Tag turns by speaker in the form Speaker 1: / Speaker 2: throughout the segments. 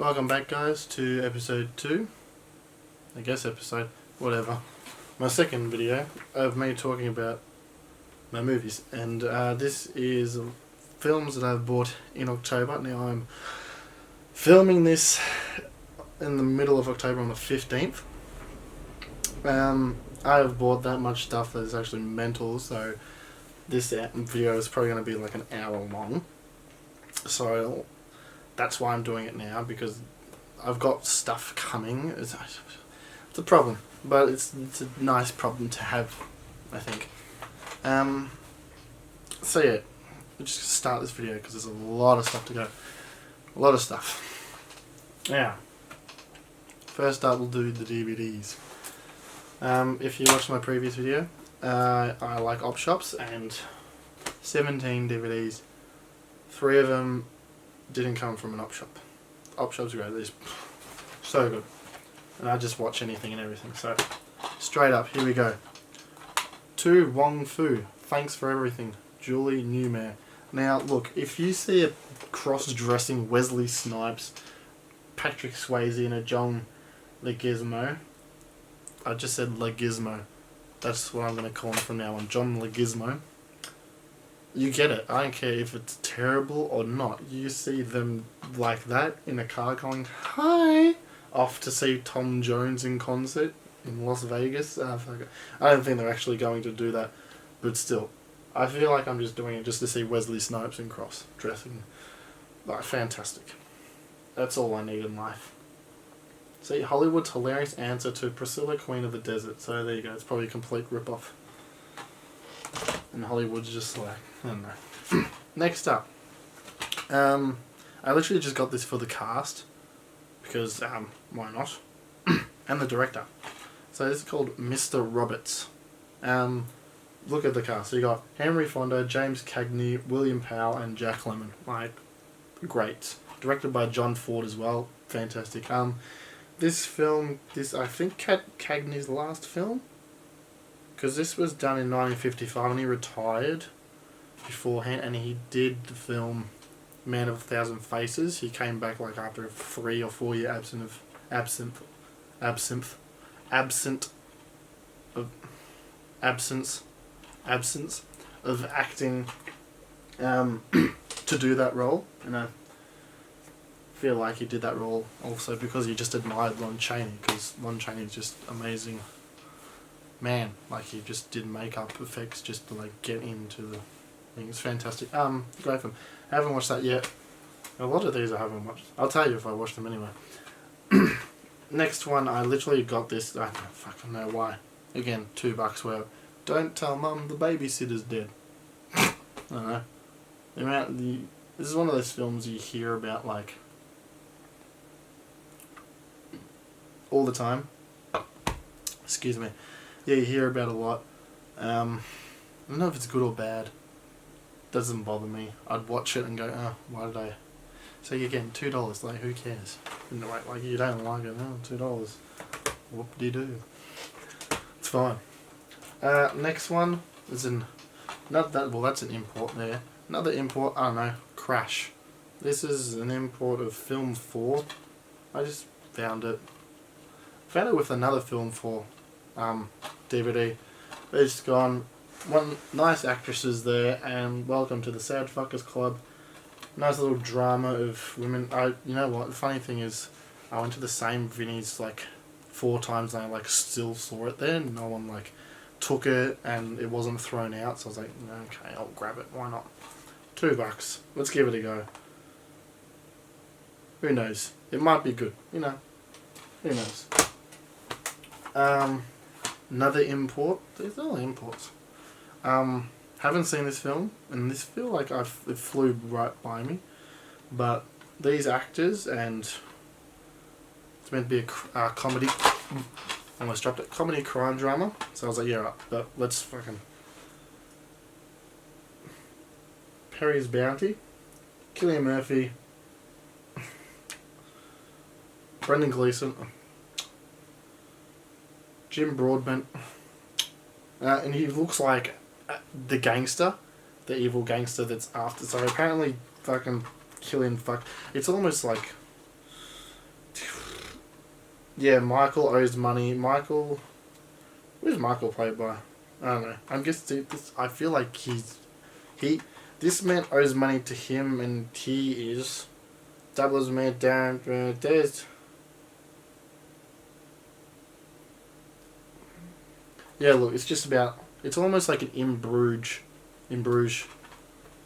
Speaker 1: Welcome back, guys, to episode 2. I guess episode, whatever. My second video of me talking about my movies. And this is films that I've bought in October. Now I'm filming this in the middle of October on the 15th. I have bought that much stuff that is actually mental, so this video is probably going to be like an hour long. So that's why I'm doing it now, because I've got stuff coming. It's a problem, but it's a nice problem to have, I think. So yeah, we'll just start this video because there's a lot of stuff to go. A lot of stuff. Now, first up we'll do the DVDs. If you watched my previous video, I like op shops, and 17 DVDs. 3 of them didn't come from an op shop. Op shops are great. They're so good. And I just watch anything and everything. So, straight up, here we go. To Wong Fu, Thanks for Everything, Julie Newmar. Now, look, if you see a cross-dressing Wesley Snipes, Patrick Swayze, and a John Leguizamo, I just said Leguizamo. That's what I'm going to call him from now on, John Leguizamo. You get it. I don't care if it's terrible or not. You see them like that in a car going, hi, off to see Tom Jones in concert in Las Vegas. I don't think they're actually going to do that, but still. I feel like I'm just doing it just to see Wesley Snipes in cross-dressing. Like, fantastic. That's all I need in life. See, Hollywood's hilarious answer to Priscilla, Queen of the Desert. So there you go. It's probably a complete rip-off. And Hollywood's just like, I don't know. Next up. I literally just got this for the cast. Because, why not? And the director. So this is called Mr. Roberts. Look at the cast. So you got Henry Fonda, James Cagney, William Powell, and Jack Lemmon. Like, great. Directed by John Ford as well. Fantastic. This film, I think Cagney's last film. Because this was done in 1955 and he retired beforehand, and he did the film Man of a Thousand Faces. He came back like after a 3 or 4 year absence of acting to do that role. And I feel like he did that role also because he just admired Lon Chaney, because Lon Chaney is just amazing. Man, like, he just did makeup effects just to like get into the thing. It's fantastic. Great film. I haven't watched that yet. A lot of these I haven't watched. I'll tell you if I watch them anyway. Next one, I literally got this. I don't fucking know why. Again, $2 where don't tell mum the babysitter's dead. I don't know. This is one of those films you hear about like all the time. Excuse me. Yeah, you hear about a lot. I don't know if it's good or bad. Doesn't bother me. I'd watch it and go, oh, why did I? So again, $2. Like, who cares? No, like, you don't like it. Oh, $2. Whoop-de-doo. It's fine. Next one is that's an import there. Another import. I don't know. Crash. This is an import of Film 4. I just found it. Found it with another Film 4. DVD. They've just gone, one nice actresses there, and welcome to the Sad Fuckers Club. Nice little drama of women. You know what? The funny thing is, I went to the same Vinnie's like 4 times, and I like still saw it there. No one like took it, and it wasn't thrown out. So I was like, okay, I'll grab it. Why not? $2. Let's give it a go. Who knows? It might be good. You know. Who knows? Another import. These are all imports. Haven't seen this film, and this feel like it flew right by me. But these actors, and it's meant to be a comedy. Almost dropped it. Comedy crime drama. So I was like, yeah, right. But let's fucking. Perry's Bounty, Cillian Murphy, Brendan Gleeson, Jim Broadbent, and he looks like the gangster, the evil gangster that's after. So apparently, fucking Cillian, it's almost like Yeah, Michael owes money. Michael... Who's Michael played by? I don't know. I'm just... I feel like this man owes money to him, and he is... Doubles man down... There's... Yeah, look, it's just about... It's almost like an In Bruges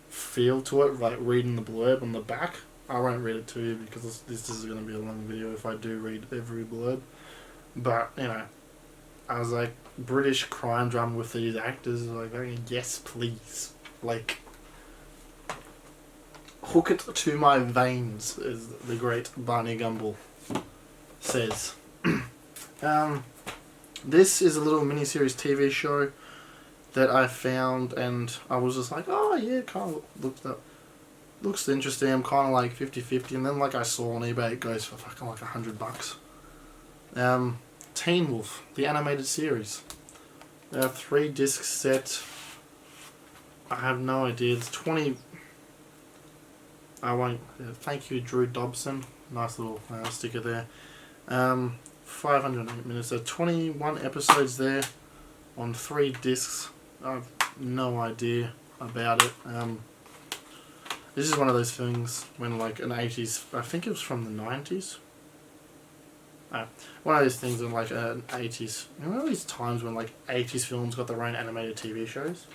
Speaker 1: feel to it, like reading the blurb on the back. I won't read it to you because this is going to be a long video if I do read every blurb. But, you know, I was like, British crime drama with these actors, like, yes, please. Like, hook it to my veins, as the great Barney Gumble says. This is a little miniseries TV show that I found, and I was just like, oh yeah, kind of looks interesting. I'm kind of like 50-50, and then like I saw on eBay it goes for fucking like $100. Teen Wolf, the animated series. 3-disc set. I have no idea. It's 20. I won't. Thank you, Drew Dobson. Nice little sticker there. 508 minutes. So 21 episodes there on 3 discs. I've no idea about it. This is one of those things when like an 80s, I think it was from the 90s. One of those things in like an 80s, you know, these times when like 80s films got their own animated TV shows.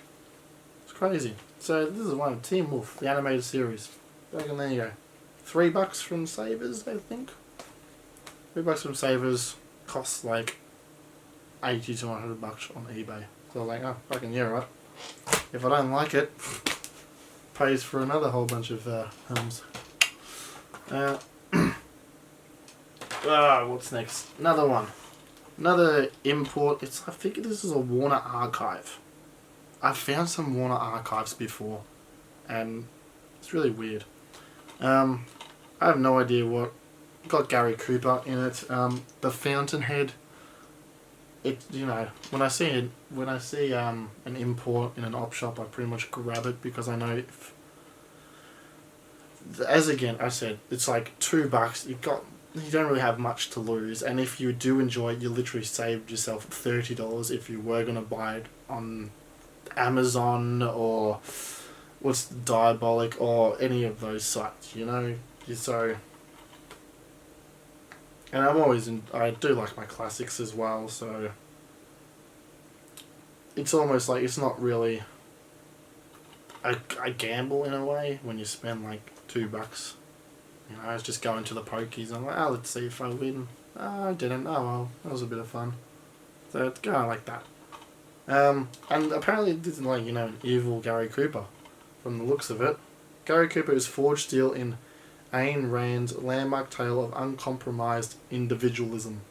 Speaker 1: It's crazy. So this is one of Teen Wolf, the animated series. And there you go. $3 from Savers, I think. $3 from Savers costs like $80 to $100 on eBay. So I was like, oh, fucking yeah, right. If I don't like it, pays for another whole bunch of films. What's next? Another one. Another import. I think this is a Warner archive. I've found some Warner archives before, and it's really weird. I have no idea what. Got Gary Cooper in it. The Fountainhead. It, you know, when I see an import in an op shop, I pretty much grab it because I know as again I said, it's like $2. You don't really have much to lose, and if you do enjoy it, you literally saved yourself $30 if you were gonna buy it on Amazon or what's Diabolic or any of those sites, you know. So, and I do like my classics as well, so it's almost like it's not really a gamble in a way when you spend like $2. You know, I was just going to the pokies and I'm like, oh, let's see if I win. Oh, I didn't. Oh well, that was a bit of fun. So it's kind of like that. And apparently this is like, you know, an evil Gary Cooper from the looks of it. Gary Cooper is forged steel in Ayn Rand's landmark tale of uncompromised individualism.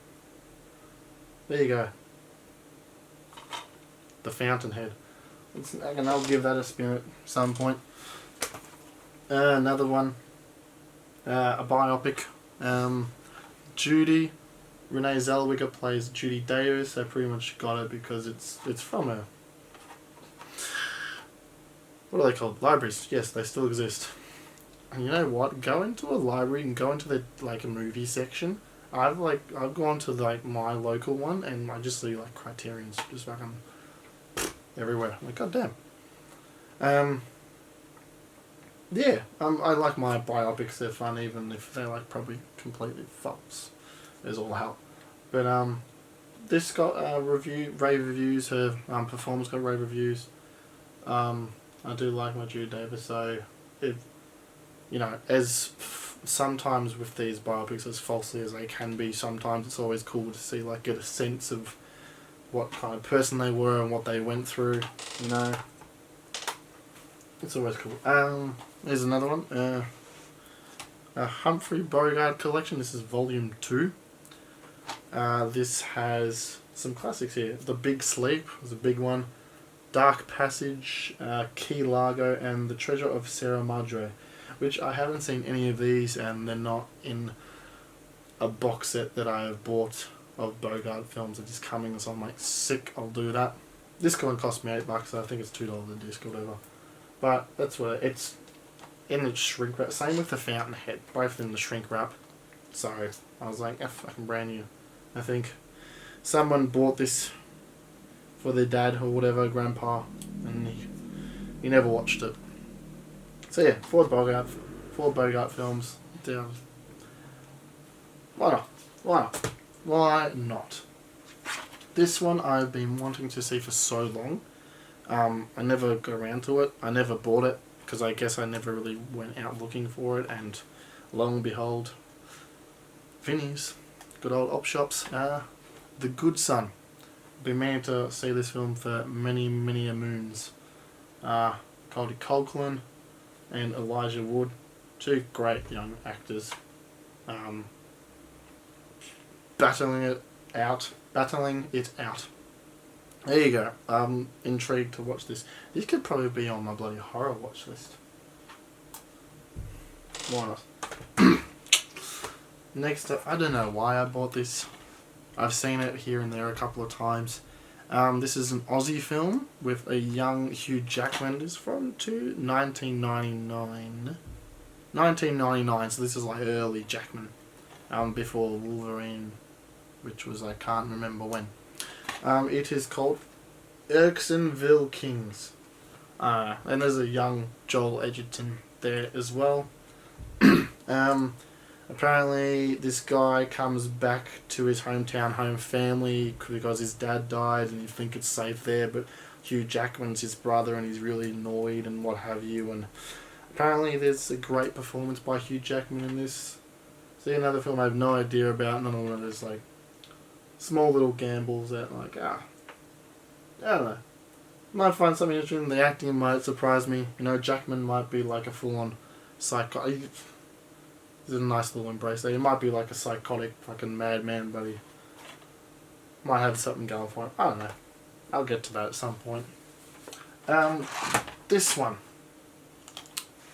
Speaker 1: There you go. The Fountainhead. And I'll give that a spin at some point. Another one. A biopic. Judy. Renee Zellweger plays Judy Davis. I pretty much got it because it's from a... What are they called? Libraries. Yes, they still exist. And you know what? Go into a library and go into the like a movie section. I've gone to like my local one and I just see like Criterion's just fucking everywhere. I'm like, goddamn. Yeah, I like my biopics. They're fun, even if they're like probably completely false. There's all hell. But this got rave reviews. Her performance got rave reviews. I do like my Jude Davis, so if you know, as sometimes with these biopics, as falsely as they can be, sometimes it's always cool to see, like, get a sense of what kind of person they were and what they went through, you know. It's always cool. There's another one. A Humphrey Bogart collection. This is volume 2. This has some classics here. The Big Sleep was a big one. Dark Passage, Key Largo, and The Treasure of Sierra Madre, which I haven't seen any of these, and they're not in a box set that I have bought of Bogart films that is coming, so I'm like, sick, I'll do that. This one cost me $8, so I think it's $2 a disc or whatever. But that's what it's in the shrink wrap. Same with the Fountainhead, both in the shrink wrap. So I was like, fucking brand new. I think. Someone bought this for their dad or whatever, grandpa, and he never watched it. So yeah, Ford Bogart films. Yeah. Why not? Why not? Why not? This one I've been wanting to see for so long. I never got around to it. I never bought it because I guess I never really went out looking for it, and lo and behold, Vinnie's, good old op shops, The Good Son. Been meaning to see this film for many, many a moons. Cody Coughlin and Elijah Wood, two great young actors, battling it out. There you go. I'm intrigued to watch this. This could probably be on my bloody horror watch list. Why not? Next up, I don't know why I bought this. I've seen it here and there a couple of times. This is an Aussie film with a young Hugh Jackman. It's from 1999. 1999, so this is like early Jackman. Before Wolverine, which was I can't remember when. It is called Erksonville Kings. And there's a young Joel Edgerton there as well. Apparently this guy comes back to his hometown home family because his dad died and you think it's safe there, but Hugh Jackman's his brother and he's really annoyed and what have you, and apparently there's a great performance by Hugh Jackman in this. See, another film I have no idea about, none of those like small little gambles that like, I don't know. Might find something interesting. The acting might surprise me. You know, Jackman might be like a full-on psycho. There's a nice little embrace there. He might be like a psychotic fucking madman, but he might have something going for him. I don't know. I'll get to that at some point. This one.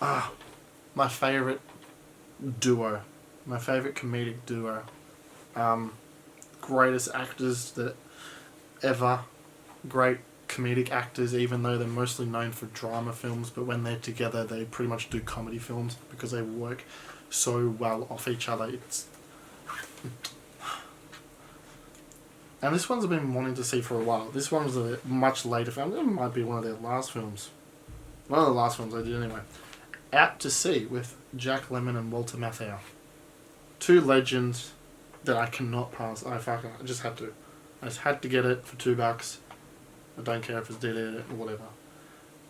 Speaker 1: My favourite duo. My favourite comedic duo. Greatest actors that ever. Great comedic actors, even though they're mostly known for drama films, but when they're together they pretty much do comedy films because they work so well off each other. And this one's I've been wanting to see for a while. This one was a much later film. It might be one of their last films. One of the last films I did anyway. Out to Sea with Jack Lemmon and Walter Matthau. Two legends that I cannot pass. I just had to. I just had to get it for $2. I don't care if it's DVD or whatever.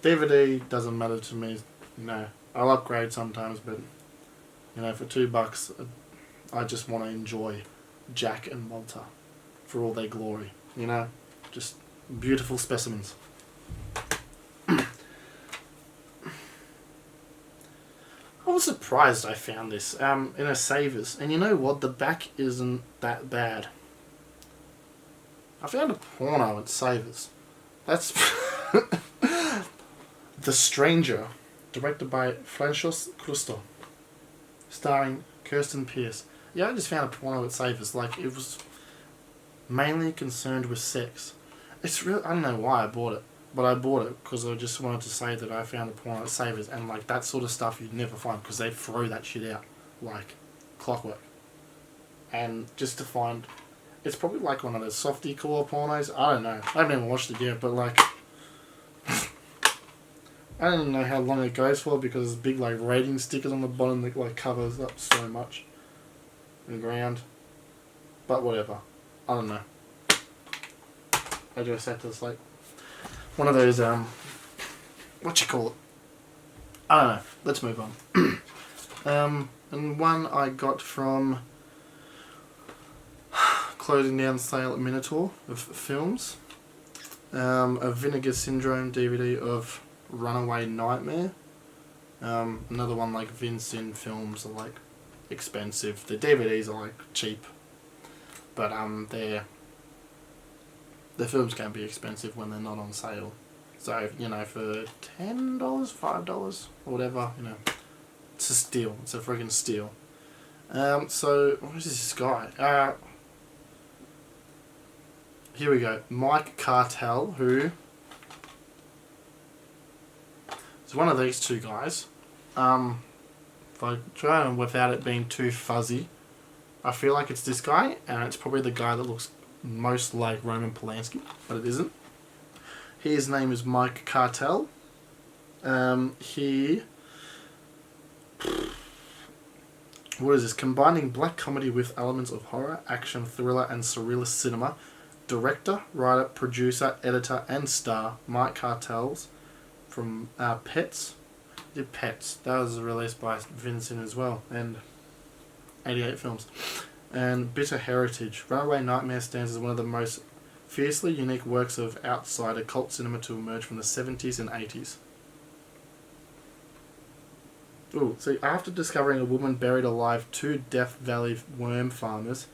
Speaker 1: DVD doesn't matter to me. You know, I'll upgrade sometimes, but you know, for $2, I just want to enjoy Jack and Walter for all their glory. You know, just beautiful specimens. I was surprised I found this in a Savers, and you know what? The back isn't that bad. I found a porno at Savers. That's The Stranger, directed by Francis Krusto, starring Kirsten Pierce. Yeah, I just found a porno at Savers. Like, it was mainly concerned with sex. It's real. I don't know why I bought it, but I bought it because I just wanted to say that I found a porno at Savers, and like that sort of stuff you'd never find because they throw that shit out like clockwork. And just to find, it's probably like one of those softy core pornos. I don't know. I haven't even watched it yet, but like, I don't even know how long it goes for because there's big like rating stickers on the bottom that like covers up so much in the ground. But whatever. I don't know. I just had to, like, one of those, what you call it? I don't know. Let's move on. And one I got from closing down sale at Minotaur of films. A Vinegar Syndrome DVD of Runaway Nightmare. Another one like Vincent films are like expensive. The DVDs are like cheap. But the films can be expensive when they're not on sale. So, you know, for $10, $5, or whatever, you know, it's a steal. It's a friggin' steal. So, what is this guy? Here we go. Mike Cartel, who is one of these two guys. If I try and without it being too fuzzy, I feel like it's this guy, and it's probably the guy that looks most like Roman Polanski, but it isn't. His name is Mike Cartel. What is this? Combining black comedy with elements of horror, action, thriller, and surrealist cinema. Director, writer, producer, editor, and star Mike Cartels from Pets. He did Pets. That was released by Vincent as well, and 88 films. And Bitter Heritage. Runaway Nightmare stands as one of the most fiercely unique works of outsider cult cinema to emerge from the 70s and 80s. Ooh, so after discovering a woman buried alive, 2 Death Valley worm farmers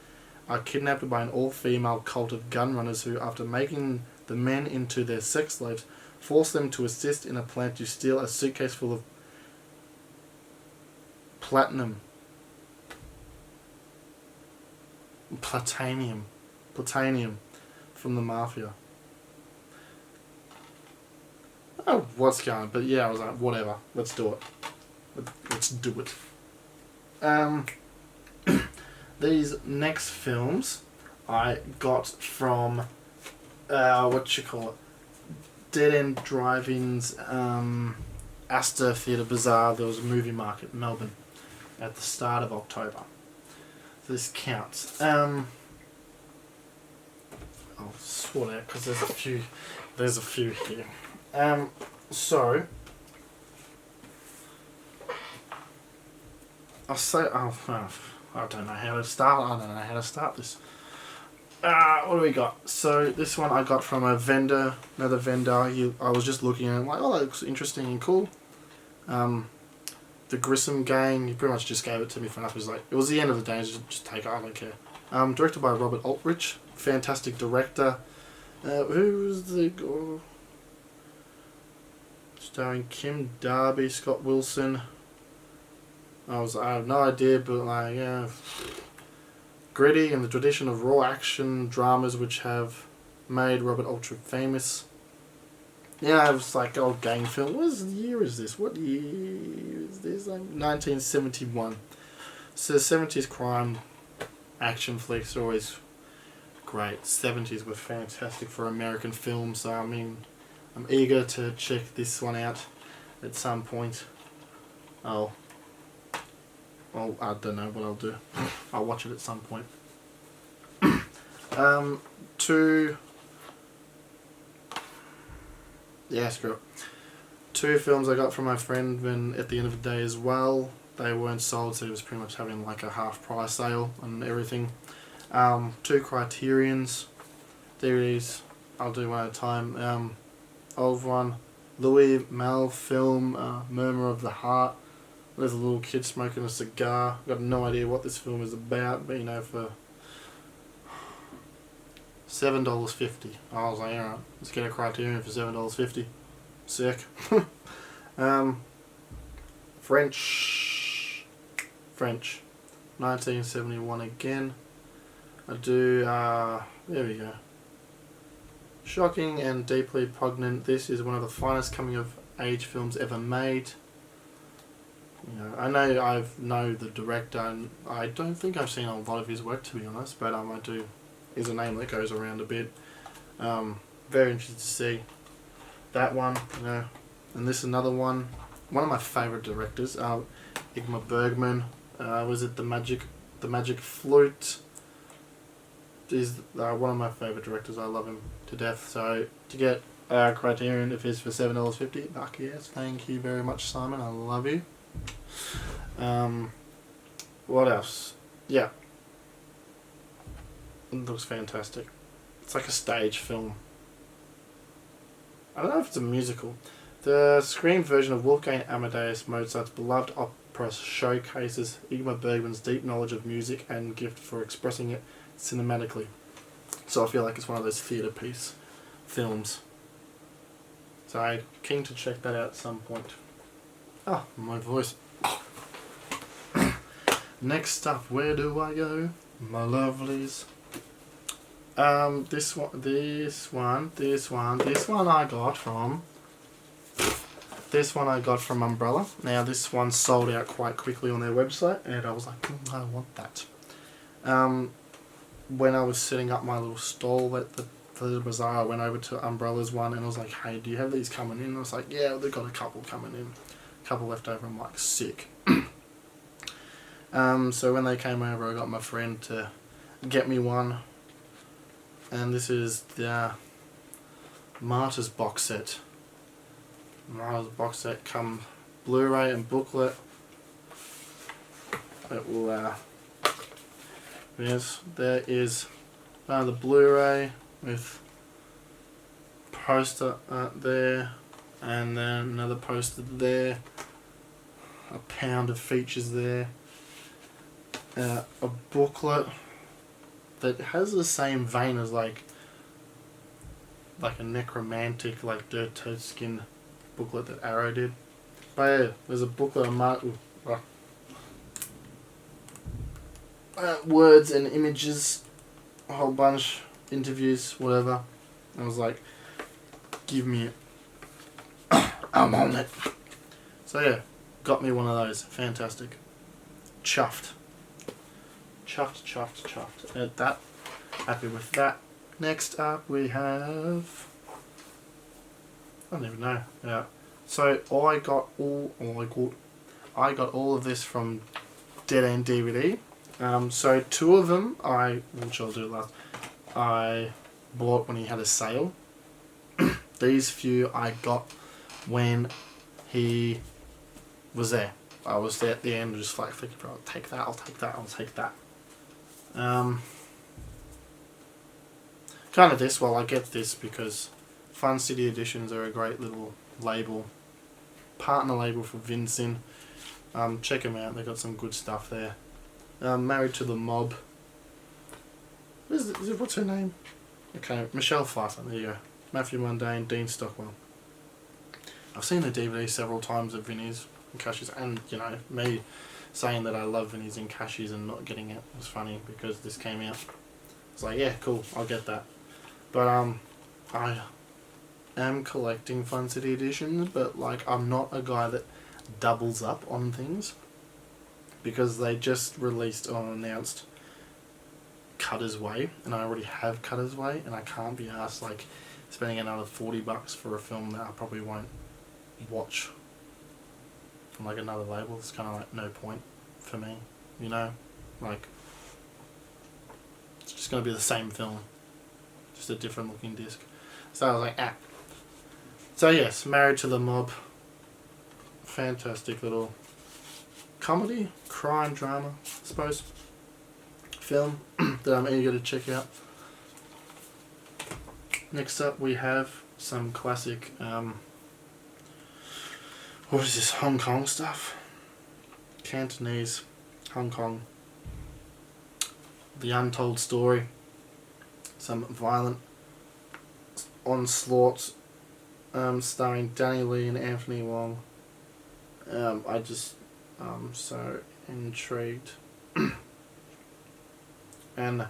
Speaker 1: are kidnapped by an all-female cult of gun runners who, after making the men into their sex slaves, force them to assist in a plan to steal a suitcase full of platanium from the mafia. Oh, what's going on? But yeah, I was like, whatever, let's do it. Let's do it. These next films I got from Dead End Drive-In's Astor Theatre Bazaar. There was a movie market in Melbourne at the start of October. This counts. I'll sort out because there's a few here. So I'll say, I don't know how to start this. What do we got? So this one I got from another vendor. I was just looking at it like, oh, that looks interesting and cool. The Grissom Gang, he pretty much just gave it to me for nothing. It was the end of the day, just take it, I don't care. Directed by Robert Aldrich, fantastic director. Who's the... starring Kim Darby, Scott Wilson. I have no idea, but yeah. Gritty in the tradition of raw action dramas which have made Robert Aldrich famous. Yeah, it was like old gang film. What year is this? What year is this? 1971. So 70s crime action flicks are always great. 70s were fantastic for American films. So I mean, I'm eager to check this one out at some point. Well, I don't know what I'll do. I'll watch it at some point. Screw it. 2 films I got from my friend at the end of the day as well. They weren't sold, so it was pretty much having like a half price sale and everything. 2 Criterions DVDs. I'll do one at a time. Old one, Louis Malle film, Murmur of the Heart. There's a little kid smoking a cigar. Got no idea what this film is about, but for $7.50. I was like, alright, let's get a Criterion for $7.50. Sick. French. 1971 again. I do, there we go. Shocking and deeply poignant. This is one of the finest coming of age films ever made. I know the director, and I don't think I've seen a lot of his work, to be honest, but I do. Is a name that goes around a bit. Very interested to see that one. And this is another one. One of my favourite directors, Ingmar Bergman. Was it the Magic Flute? He's one of my favourite directors. I love him to death. So to get Criterion if it's for $7.50, fuck yes, thank you very much, Simon. I love you. What else? Yeah. It looks fantastic. It's like a stage film. I don't know if it's a musical. The screen version of Wolfgang Amadeus Mozart's beloved opera showcases Ingmar Bergman's deep knowledge of music and gift for expressing it cinematically. So I feel like it's one of those theatre piece films. So I'm keen to check that out at some point. Oh, my voice. Next up, where do I go, my lovelies? This one I got from Umbrella. Now this one sold out quite quickly on their website, and I was like, I want that. When I was setting up my little stall at the little bazaar, I went over to Umbrella's one and I was like, hey, do you have these coming in? And I was like, yeah, they've got a couple coming in. A couple left over. I'm like, sick. So when they came over, I got my friend to get me one. And this is the Martyrs box set. Martyrs box set come Blu-ray and booklet. It will, yes, there is the Blu-ray with poster there, and then another poster there, a pound of features there, a booklet that has the same vein as like a necromantic, like Dirt Toad Skin booklet that Arrow did. But yeah, there's a booklet of words and images, a whole bunch, interviews, whatever. I was like, give me it. I'm on it. So yeah, got me one of those. Fantastic. Chuffed. At that. Happy with that. Next up we have... I don't even know. Yeah. So I got all of this from Dead End DVD. So two of them which I'll do last, I bought when he had a sale. These few I got when he was there. I was there at the end, just like thinking, I'll take that. Kind of this, well, I get this because Fun City Editions are a great little label, partner label for Vincent. Check them out, they got some good stuff there. Married to the Mob. What's her name? Okay, Michelle Pfeiffer, there you go. Matthew Mundane, Dean Stockwell. I've seen the DVD several times of Vinnie's and Cashies, and you know, me saying that I love Vinnie's and Cashies and not getting it was funny because this came out. It's like, yeah, cool, I'll get that. But I am collecting Fun City Editions, but like I'm not a guy that doubles up on things because they just released or announced Cutter's Way, and I already have Cutter's Way, and I can't be asked like spending another $40 for a film that I probably won't watch from like another label. It's kind of like no point for me, you know, like it's just going to be the same film, just a different looking disc. So I was like, ah. So yes, Married to the Mob, fantastic little comedy, crime drama, I suppose, film that I'm eager to check out. Next up we have some classic, what is this, Hong Kong stuff? Cantonese, Hong Kong, The Untold Story, some violent onslaught, starring Danny Lee and Anthony Wong. I'm so intrigued. And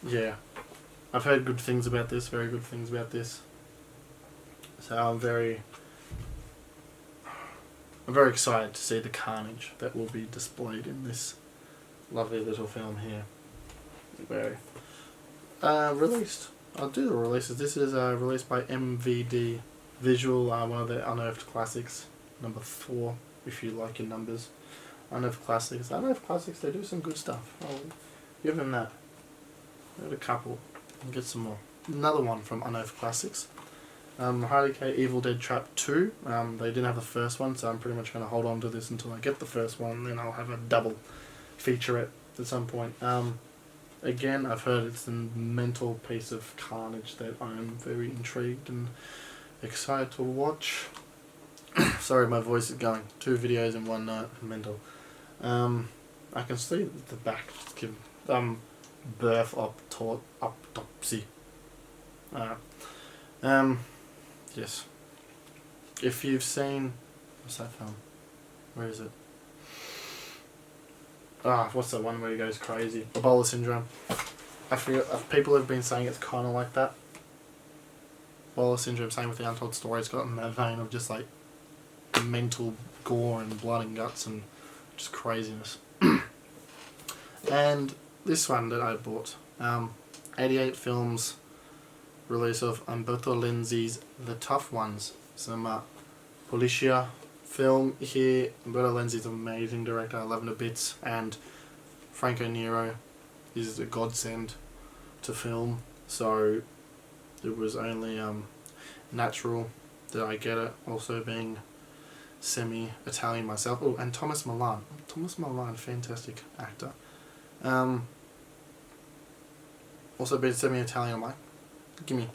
Speaker 1: yeah, I've heard good things about this, very good things about this. So I'm very excited to see the carnage that will be displayed in this lovely little film here. Very released. I'll do the releases. This is released by MVD Visual, one of the Unearthed Classics, number 4, if you like your numbers. Unearthed Classics, they do some good stuff. I'll give them that. Get a couple and get some more. Another one from Unearthed Classics. Harley K. Evil Dead Trap 2. They didn't have the first one, so I'm pretty much going to hold on to this until I get the first one, and then I'll have a double featurette at some point. Again, I've heard it's a mental piece of carnage that I'm very intrigued and excited to watch. Sorry, my voice is going. 2 videos in one night. Mental. I can see the back. Give birth autopsy. Yes. If you've seen, what's that film? Where is it? What's that one where he goes crazy? Ebola Syndrome. I forget. People have been saying it's kind of like that. Ebola Syndrome, same with The Untold Story. It's got in that vein of just like mental gore and blood and guts and just craziness. And this one that I bought. 88 Films release of Umberto Lenzi's The Tough Ones. Some Policia film here. Umberto Lenzi's an amazing director. I love him to bits. And Franco Nero is a godsend to film. So it was only natural that I get it. Also being semi-Italian myself. Oh, and Thomas Milan. Thomas Milan, fantastic actor. Also being semi-Italian, I'm like, gimme.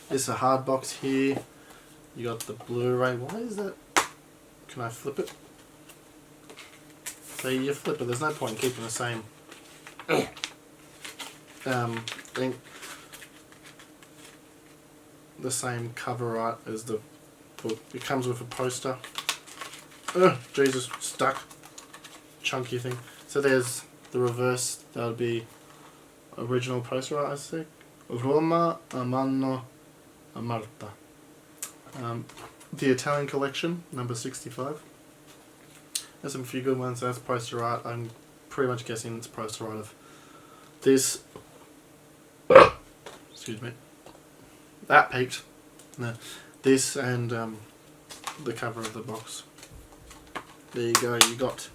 Speaker 1: This is a hard box here. You got the Blu-ray. Why is that? Can I flip it? So you flip it. There's no point in keeping the same. I think the same cover art as the book. It comes with a poster. Oh, Jesus, stuck. Chunky thing. So there's the reverse. That would be original poster art, I think. Roma a mano a Marta. The Italian collection, number 65. There's some few good ones. That's poster art. I'm pretty much guessing it's poster art of this. Excuse me. That peaked. No, this and the cover of the box. There you go. You got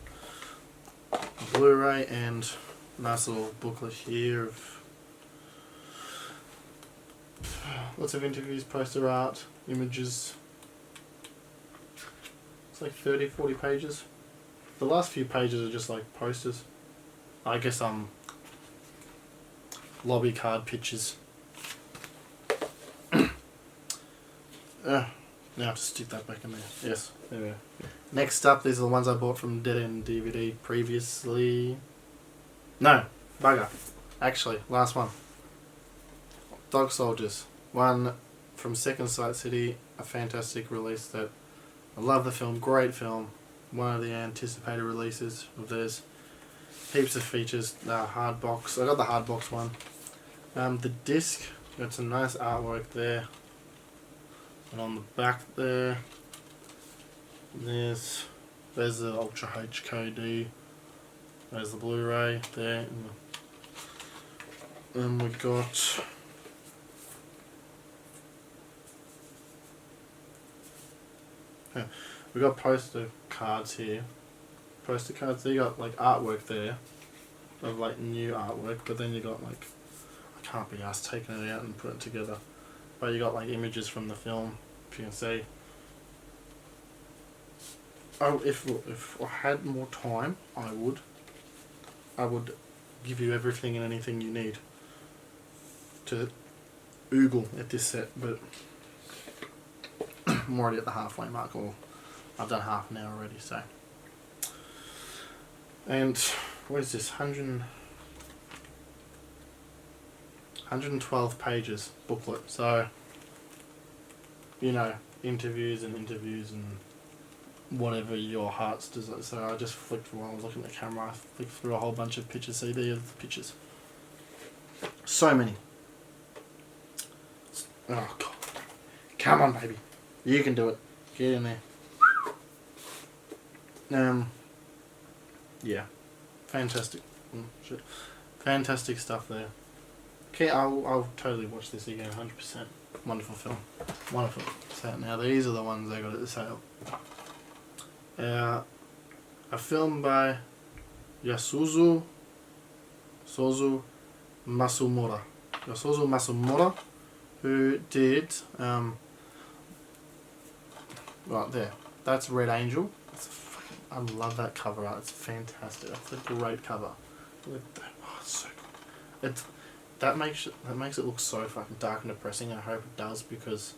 Speaker 1: a Blu-ray and a nice little booklet here of lots of interviews, poster art, images. It's like 30-40 pages. The last few pages are just like posters. I guess lobby card pictures. Now I have to stick that back in there. Yes, there we go. Next up, these are the ones I bought from Dead End DVD previously. No, bugger. Actually, last one. Dog Soldiers. One from Second Sight City. A fantastic release that I love the film. Great film. One of the anticipated releases of theirs. Heaps of features. Hard box. I got the hard box one. The disc. Got some nice artwork there. And on the back there, there's the Ultra HKD. There's the Blu-ray there. And we got poster cards here. Poster cards. There you got like artwork there, of like new artwork. But then you got like, I can't be asked taking it out and put it together. But you got like images from the film, if you can see. Oh, if I had more time, I would give you everything and anything you need to oogle at this set, but I'm already at the halfway mark, or I've done half an hour already, so. And what is this? 112 pages booklet, so you know, interviews and whatever your heart's desire. So I just flicked while I was looking at the camera. I flicked through a whole bunch of pictures. See, there are the pictures. So many. Oh God! Come on, baby. You can do it. Get in there. Yeah, fantastic. Shit. Fantastic stuff there. Okay, I'll totally watch this again. 100%. Wonderful film. Wonderful. So now these are the ones I got at the sale. A film by Yasuzu Masumura. Yasuzu Masumura, who did right there. That's Red Angel. I love that cover art. It's fantastic. That's a great cover. Look at that. Oh, it's so cool. That makes it look so fucking dark and depressing. I hope it does, because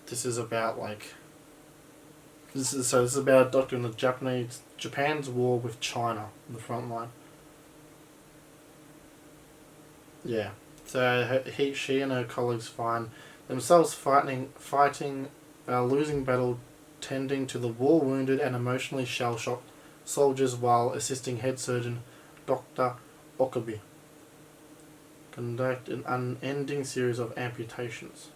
Speaker 1: this is about like this is about a doctor in the Japan's war with China in the front line. Yeah. So she and her colleagues find themselves fighting a losing battle, tending to the war wounded and emotionally shell-shocked soldiers while assisting head surgeon Dr. Okabe conduct an unending series of amputations.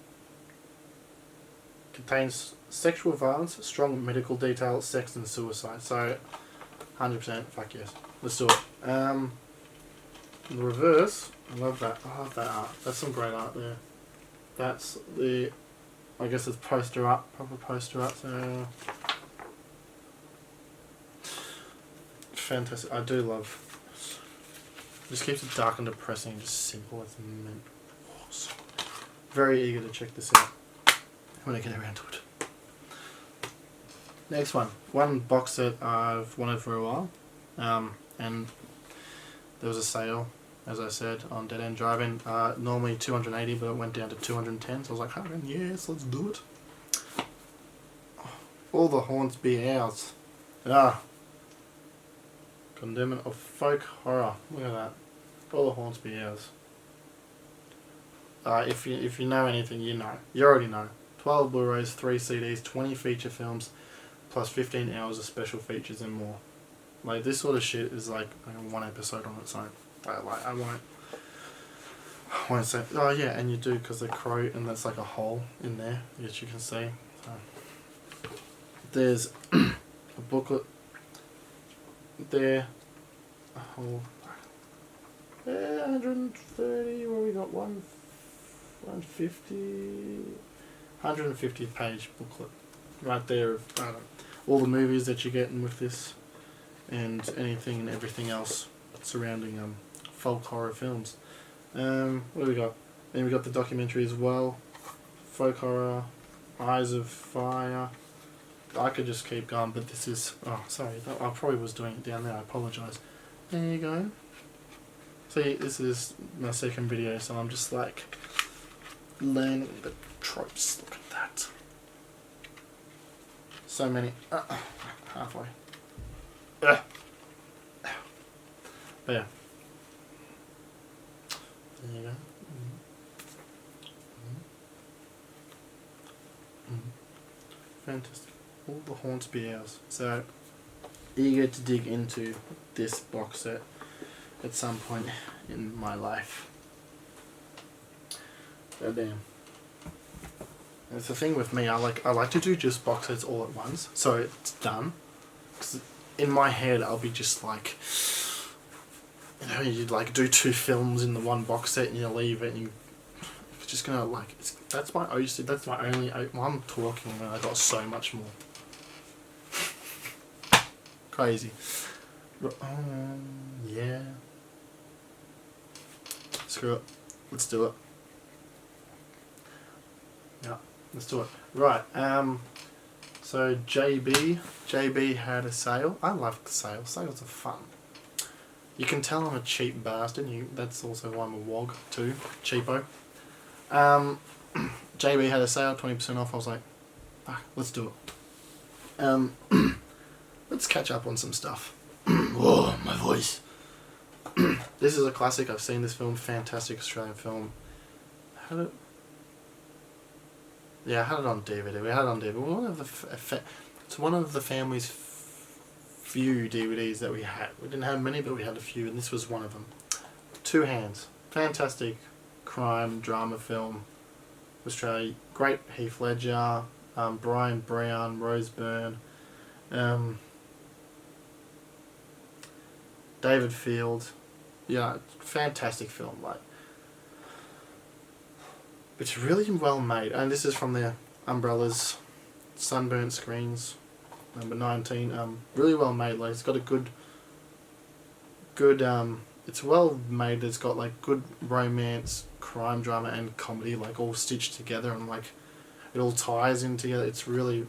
Speaker 1: Contains sexual violence, strong medical detail, sex and suicide. So 100% fuck yes. Let's do it. The reverse, I love that. I love that art. That's some great art there. That's the, I guess it's poster art, proper poster art. So fantastic. I do love. Just keeps it dark and depressing, just simple. It's meant. Awesome. Very eager to check this out when I get around to it. Next one box set I've wanted for a while, and there was a sale, as I said, on Dead End Drive-In. Normally 280, but it went down to 210. So I was like, oh, yes, let's do it. All the Haunts Be Ours. Condemned of folk horror. Look at that. All the Haunts Be Ours. If you know anything, you know. You already know. 12 Blu-rays, 3 CDs, 20 feature films, plus 15 hours of special features and more. Like, this sort of shit is like one episode on its own. I won't say. Oh yeah, and you do, because the crow, and that's like a hole in there, which you can see. So, there's a booklet there. A whole 130. Where we got 150 page booklet right there of all the movies that you're getting with this, and anything and everything else surrounding folk horror films. What do we got? Then we got the documentary as well. Folk horror, Eyes of Fire. I could just keep going, but this is... Oh, sorry. I probably was doing it down there. I apologise. There you go. See, this is my second video, so I'm just like learning the tropes. Look at that. So many. Halfway. But yeah. There you go. Fantastic. All the Haunts Be Ours. So, eager to dig into this box set at some point in my life. So damn. It's the thing with me, I like to do just box sets all at once, so it's done. 'Cause in my head, I'll be just like, you know, you'd like do 2 films in the one box set and you leave it and you're just gonna like, that's my OC, that's my only, well, I'm talking and I got so much more. Crazy. Yeah. Screw it. Let's do it. Yeah, let's do it. Right, so JB had a sale. I love sales. Sales are fun. You can tell I'm a cheap bastard. That's also why I'm a wog too. Cheapo. JB had a sale, 20% off. I was like, let's do it. Let's catch up on some stuff. Whoa, my voice. This is a classic. I've seen this film. Fantastic Australian film. I had it on DVD. We had it on DVD. It's one of the family's few DVDs that we had. We didn't have many, but we had a few, and this was one of them. Two Hands. Fantastic crime drama film. Australia. Great Heath Ledger. Brian Brown. Rose Byrne. David Field. Yeah, fantastic film. Like, it's really well made, and this is from the Umbrellas Sunburnt Screens, number 19. Really well made. Like, it's got a good. It's well made. It's got like good romance, crime drama, and comedy, like all stitched together, and like it all ties in together. It's really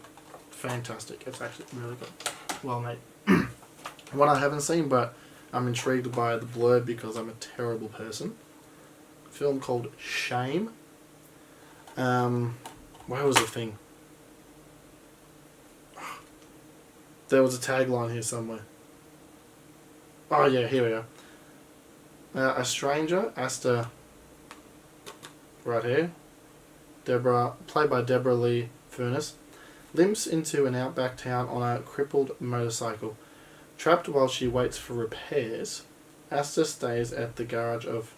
Speaker 1: fantastic. It's actually really good, well made. One I haven't seen, but I'm intrigued by the blurb because I'm a terrible person. A film called Shame. Where was the thing? There was a tagline here somewhere. Oh yeah, here we go. A stranger, Asta, right here, Deborah, played by Deborah Lee Furness, limps into an outback town on a crippled motorcycle. Trapped while she waits for repairs, Asta stays at the garage of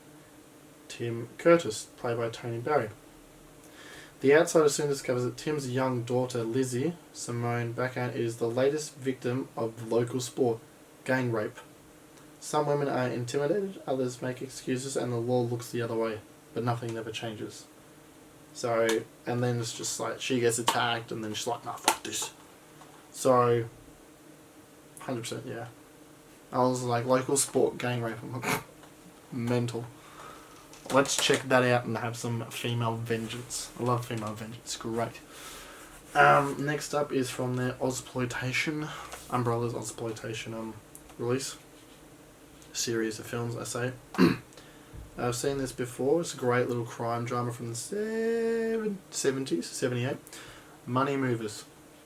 Speaker 1: Tim Curtis, played by Tony Barry. The outsider soon discovers that Tim's young daughter, Lizzie Simone Bachan, is the latest victim of local sport, gang rape. Some women are intimidated, others make excuses, and the law looks the other way, but nothing never changes. So, and then it's just like, she gets attacked, and then she's like, nah, fuck this. So, 100%, yeah. I was like, local sport gang rape. I'm like, mental. Let's check that out and have some female vengeance. I love female vengeance, great. Next up is from their Ozploitation, Umbrella's Ozploitation release. Series of films, I say. I've seen this before. It's a great little crime drama from the 70s, 78. Money Movers.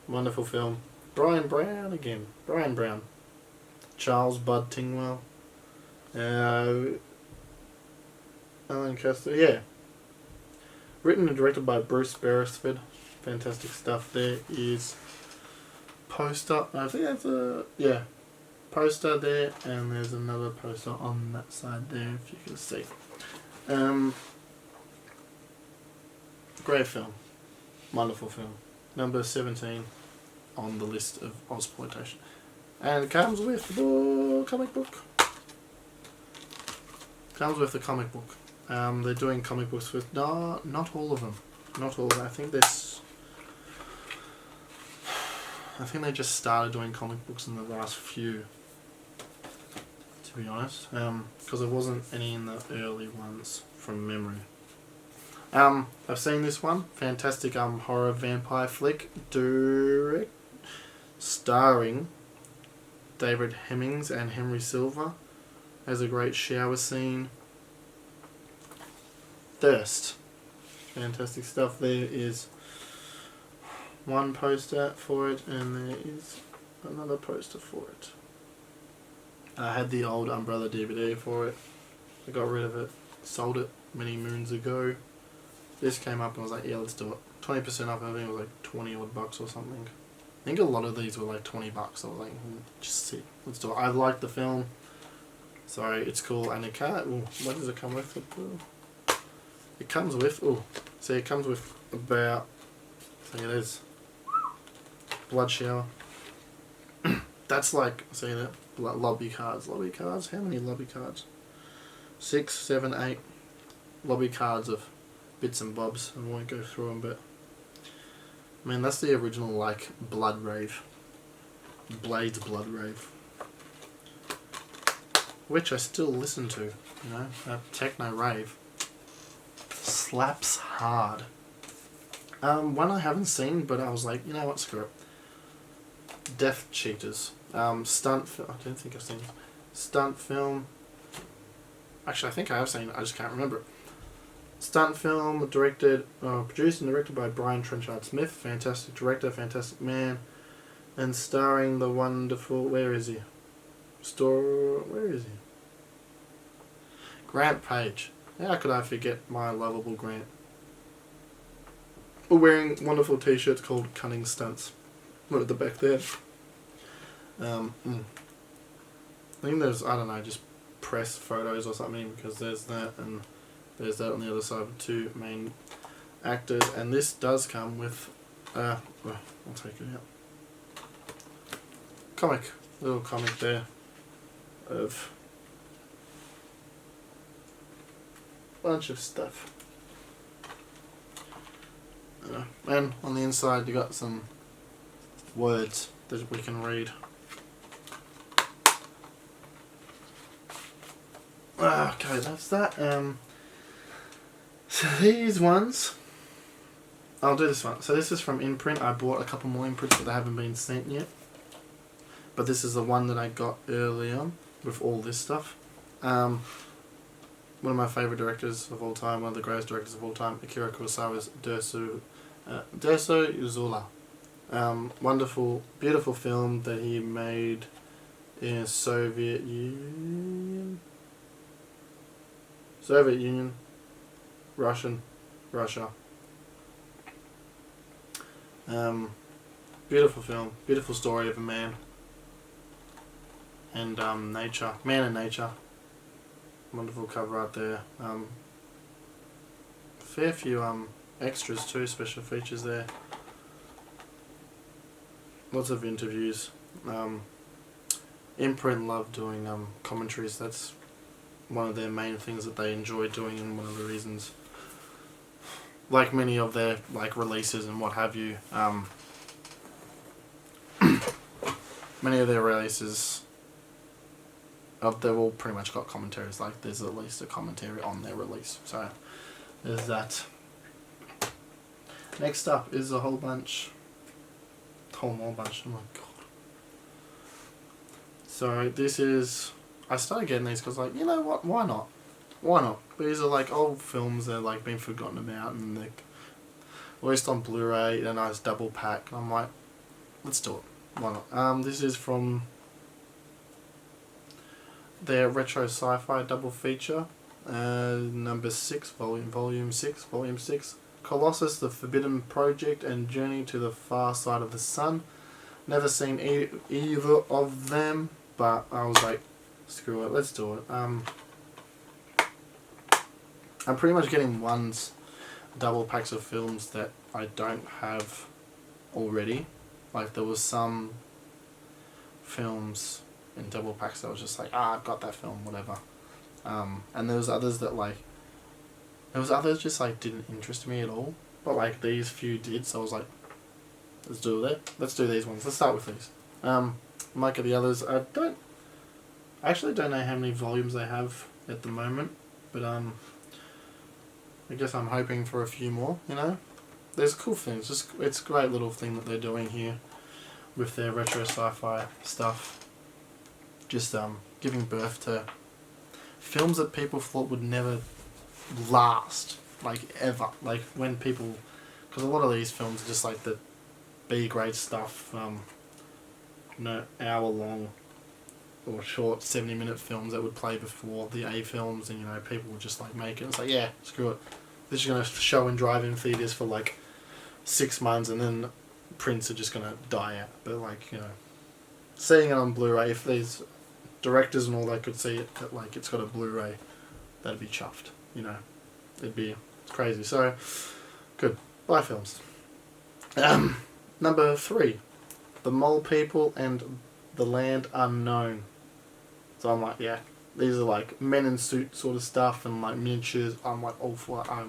Speaker 1: Wonderful film. Brian Brown again. Brian Brown. Charles Bud Tingwell. Alan Custer. Yeah. Written and directed by Bruce Beresford. Fantastic stuff. There is poster. I think that's a... Yeah. Poster there, and there's another poster on that side there, if you can see. Great film. Wonderful film. Number 17 on the list of Ozploitation. And it comes with the comic book. Comes with the comic book. They're doing comic books with... No, not all of them. Not all of them. I think they just started doing comic books in the last few, to be honest, because there wasn't any in the early ones from memory. I've seen this one, fantastic horror vampire flick, starring David Hemmings and Henry Silva. Has a great shower scene. Thirst, fantastic stuff. There is one poster for it, and there is another poster for it. I had the old Umbrella DVD for it. I got rid of it, sold it many moons ago. This came up and I was like, yeah, let's do it. 20% off, I think it was like 20 odd bucks or something. I think a lot of these were like 20 bucks. I was like, just see, let's do it. I like the film, so it's cool. And it can't, what does it come with? It comes with, see, it comes with about, see, it is blood shower. That's like, see that, lobby cards. Lobby cards? How many lobby cards? 6, 7, 8 lobby cards of bits and bobs. I won't go through them, but I mean, that's the original, like, Blood Rave. Blade's Blood Rave. Which I still listen to, you know, that techno rave. Slaps hard. One I haven't seen, but I was like, you know what, screw it. Death Cheaters. Stunt film. I don't think I've seen it. Stunt film. Actually, I think I have seen it. I just can't remember it. Stunt film produced and directed by Brian Trenchard Smith. Fantastic director, fantastic man, and starring the wonderful. Where is he? Where is he? Grant Page. How could I forget my lovable Grant? We're wearing wonderful t-shirts called Cunning Stunts. Look at the back there. I think there's, I don't know, just press photos or something, because there's that and there's that on the other side of the two main actors. And this does come with, I'll take it out. Little comic there of bunch of stuff. And on the inside you got some words that we can read. Okay, that's that. So these ones, I'll do this one. So this is from Imprint. I bought a couple more imprints, but they haven't been sent yet. But this is the one that I got earlier with all this stuff. One of my favourite directors of all time, one of the greatest directors of all time, Akira Kurosawa's Dersu Uzula. Wonderful, beautiful film that he made in Soviet Union, Russia. Beautiful film, beautiful story of a man and nature, man and nature. Wonderful cover art there. Fair few extras too, special features there. Lots of interviews. Imprint love doing commentaries. That's one of their main things that they enjoy doing, and one of the reasons, like many of their like releases and what have you, many of their releases, they've all pretty much got commentaries. Like there's at least a commentary on their release. So there's that. Next up is a whole more bunch. Oh my god. So this is, I started getting these because like, you know what, why not? Why not? These are like old films that are like been forgotten about, and they're released on Blu-ray, a nice double pack. I'm like, let's do it. Why not? This is from their retro sci-fi double feature, number 6, volume 6, Colossus, the Forbidden Project, and Journey to the Far Side of the Sun. Never seen either of them, but I was like, screw it, let's do it. I'm pretty much getting double packs of films that I don't have already. Like there was some films in double packs that I was just like, I've got that film, whatever. And there was others that like, just like didn't interest me at all, but like these few did, so I was like, let's do that. Let's do these ones. Let's start with these. Like the others, I actually don't know how many volumes they have at the moment, but I guess I'm hoping for a few more, you know. There's cool things, it's a great little thing that they're doing here with their retro sci-fi stuff. Just giving birth to films that people thought would never last, like ever. Like when people, because a lot of these films are just like the B-grade stuff, hour long or short 70-minute films that would play before the A films, and you know, people would just like make it. It's like, yeah, screw it. This is going to show and drive in theaters for like 6 months, and then prints are just going to die out. But like, you know, seeing it on Blu-ray, if these directors and all that could see it, that like it's got a Blu-ray, that'd be chuffed, you know. It's crazy. So, good. Buy films. Number 3, The Mole People and The Land Unknown. So I'm like, yeah, these are like men in suit sort of stuff and like miniatures. I'm like all for it. I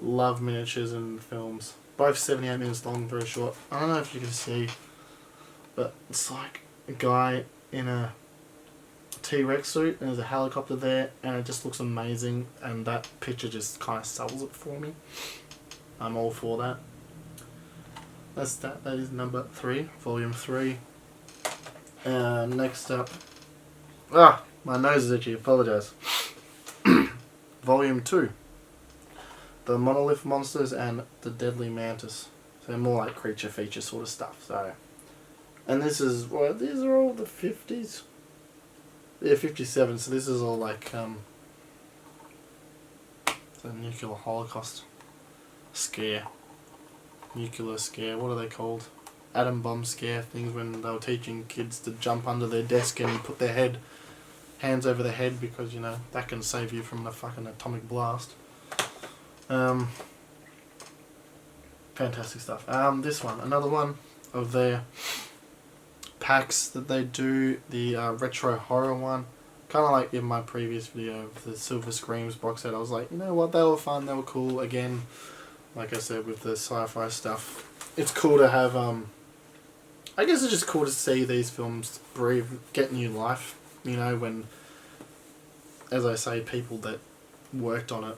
Speaker 1: love miniatures in films. Both 78 minutes long, very short. I don't know if you can see, but it's like a guy in a T-Rex suit and there's a helicopter there, and it just looks amazing, and that picture just kind of sells it for me. I'm all for that. That is number 3, volume 3. Next up, my nose is itchy, apologise. Volume 2, The Monolith Monsters and the Deadly Mantis. So more like creature feature sort of stuff. So, and this is, well, these are all the 50s. Yeah, 57. So this is all like the nuclear holocaust scare. Nuclear scare, what are they called? Atom bomb scare things, when they were teaching kids to jump under their desk and put their hands over their head, because you know that can save you from a fucking atomic blast. Fantastic stuff. This one, another one of their packs that they do, the retro horror one. Kind of like in my previous video of the Silver Screams box set, I was like, you know what, they were fun, they were cool. Again, like I said, with the sci-fi stuff, it's cool to have, I guess it's just cool to see these films breathe, get new life, you know, when, as I say, people that worked on it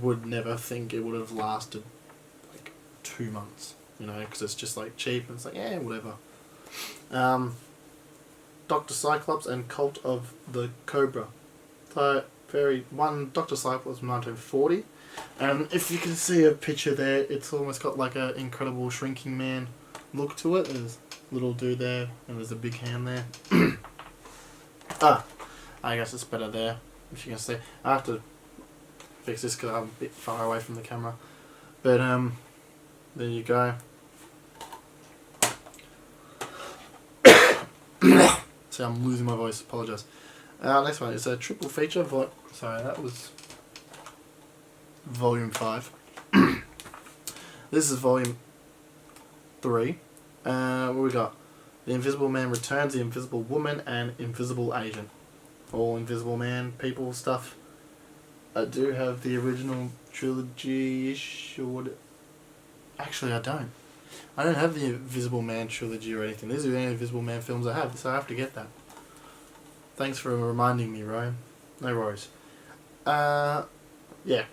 Speaker 1: would never think it would have lasted like 2 months, you know, because it's just like cheap, and it's like, yeah, whatever. Dr. Cyclops and Cult of the Cobra. So, Dr. Cyclops from 1940. And if you can see a picture there, it's almost got like an Incredible Shrinking Man look to it. There's a little dude there, and there's a big hand there. I guess it's better there, if you can see. I have to fix this because I'm a bit far away from the camera. But, there you go. See, I'm losing my voice, apologise. Next one is a triple feature. Sorry, that was volume 5. This is volume 3. What we got? The Invisible Man Returns, The Invisible Woman, and Invisible Agent. All Invisible Man people stuff. I do have the original trilogy-ish, or actually I don't. I don't have the Invisible Man trilogy or anything. These are the only Invisible Man films I have, so I have to get that. Thanks for reminding me, Ryan. No worries. Yeah.